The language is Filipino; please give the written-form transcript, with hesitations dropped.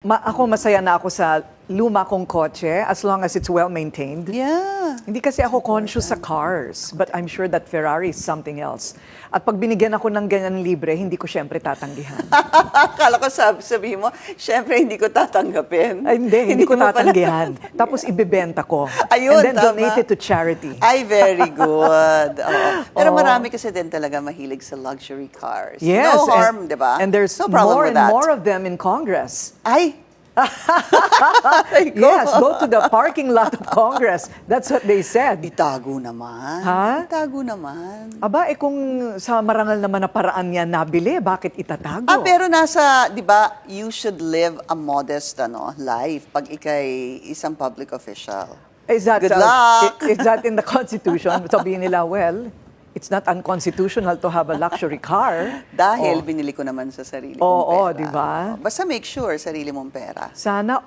Ako masaya na ako sa luma kong kotse as long as it's well-maintained. Yeah. Hindi kasi ako conscious sa cars, but I'm sure that Ferrari is something else. At pag binigyan ako ng ganyan libre, hindi ko syempre tatanggihan. Akala ko sabihin mo, syempre hindi ko tatanggapin. Ay, hindi ko mo pala- tatanggihan. Tapos ibebenta ko. Ayun, and then tama. donate it to charity. Ay, very good. Oo. Pero Oo. marami kasi din talaga mahilig sa luxury cars. Yes. No harm, di ba? And there's no problem more with and that. more of them in Congress. Ay! Ay, ko. Yes, go to the parking lot of Congress. That's what they said. Itago naman. Ha? Itago naman. Aba, kung sa marangal naman na paraan niya nabili, bakit itatago? Pero nasa, di ba, you should live a modest life pag ikay isang public official. Is that, Good luck! Is that in the Constitution? Sabihin nila, well, it's not unconstitutional to have a luxury car. Dahil binili ko naman sa sarili kong Oo, pera. di ba? Basta make sure sarili mong pera. Sana